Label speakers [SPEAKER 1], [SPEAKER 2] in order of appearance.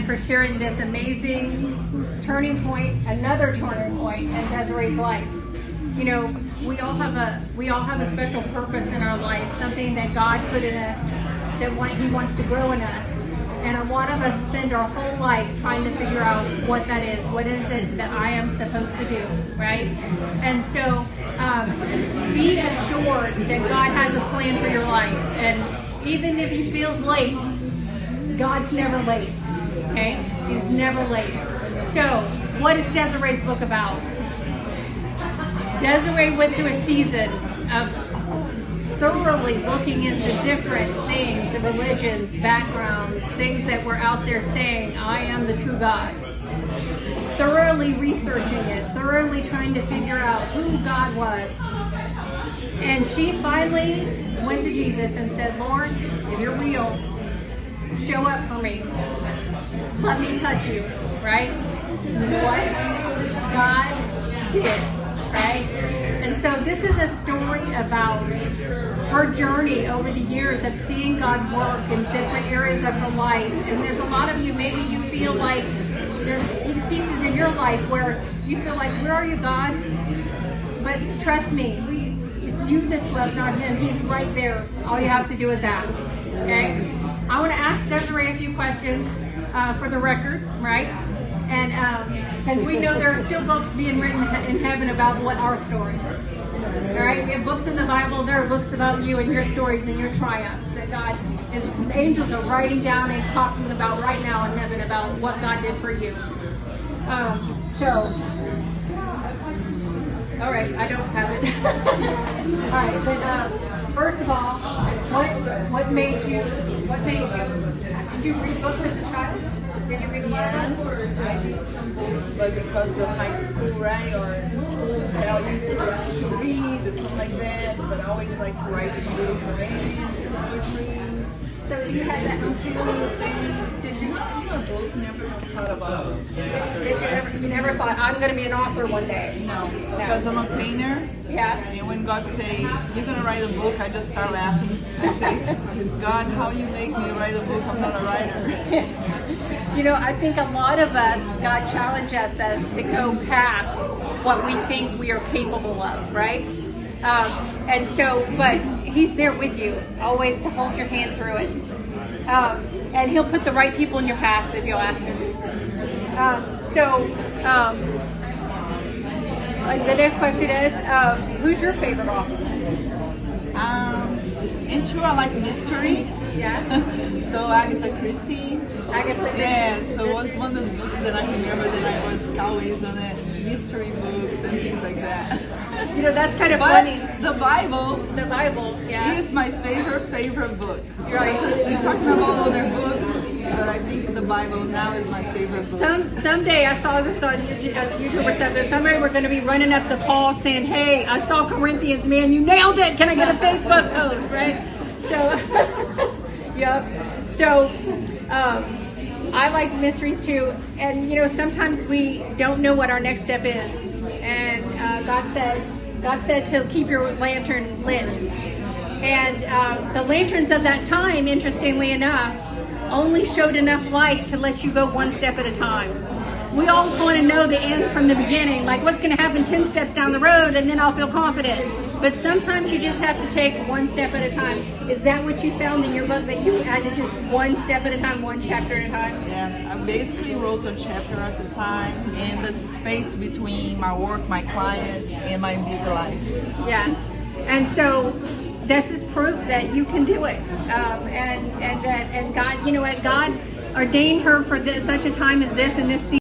[SPEAKER 1] for sharing this amazing turning point, another turning point in Desiree's life. You know, we all have a special purpose in our life, something that God put in us that He wants to grow in us. And a lot of us spend our whole life trying to figure out what that is. What is it that I am supposed to do, right? And so be assured that God has a plan for your life. And even if He feels late, God's never late, okay? He's never late. So what is Desiree's book about? Desiree went through a season of thoroughly looking into different things, religions, backgrounds, things that were out there saying, I am the true God. Thoroughly researching it, thoroughly trying to figure out who God was. And she finally went to Jesus and said, Lord, if you're real, show up for me. Let me touch you, right? What God did, right? And so this is a story about her journey over the years of seeing God work in different areas of her life. And there's a lot of you, maybe you feel like there's these pieces in your life where you feel like, where are you, God? But trust me, it's you that's left, not Him. He's right there. All you have to do is ask, okay? I want to ask Desiree a few questions for the record, right? And because we know there are still books being written in heaven about what our stories. All right, we have books in the Bible. There are books about you and your stories and your triumphs that the angels are writing down and talking about right now in heaven about what God did for you. All right, I don't have it. All right, but first of all, what made you? Did you read books as a child? Did you read a lot of books?
[SPEAKER 2] I did some books, but because the high school, right, or in school tell you to read or something like that, but I always like to write some little poems.
[SPEAKER 1] So you had that
[SPEAKER 2] Little things. Did you read a book? Never thought about it.
[SPEAKER 1] You never thought, I'm going to be an author one day?
[SPEAKER 2] No, because I'm a painter.
[SPEAKER 1] Yeah.
[SPEAKER 2] And when God say, you're going to write a book, I just start laughing. I say, God, how you make me write a book? I'm not a writer.
[SPEAKER 1] You know, I think a lot of us, God challenges us to go past what we think we are capable of, right? And so, but He's there with you, always to hold your hand through it. And He'll put the right people in your path if you'll ask Him. The next question is, who's your favorite author?
[SPEAKER 2] In true, I like mystery.
[SPEAKER 1] Yeah.
[SPEAKER 2] So Agatha Christie. Yeah, so what's one of the books that I remember that I was always on it, mystery books and things like that.
[SPEAKER 1] You know, that's kind of
[SPEAKER 2] but
[SPEAKER 1] funny.
[SPEAKER 2] The Bible
[SPEAKER 1] Yeah.
[SPEAKER 2] is my favorite book.
[SPEAKER 1] Right.
[SPEAKER 2] We're talking about other books, but I think the Bible now is my favorite book.
[SPEAKER 1] Someday I saw this on YouTube or something. Somebody were going to be running up to Paul saying, hey, I saw Corinthians, man, you nailed it. Can I get a Facebook post, right? So, yep. So, I like mysteries too. And, you know, sometimes we don't know what our next step is. And God said to keep your lantern lit. And the lanterns of that time, interestingly enough, only showed enough light to let you go one step at a time. We all want to know the end from the beginning, like what's going to happen 10 steps down the road, and then I'll feel confident. But sometimes you just have to take one step at a time. Is that what you found in your book, that you had to just one step at a time, one chapter at a time?
[SPEAKER 2] Yeah, I basically wrote a chapter at a time in the space between my work, my clients, and my busy life.
[SPEAKER 1] Yeah, and so this is proof that you can do it, and God, you know what, God ordained her for such a time as this in this season.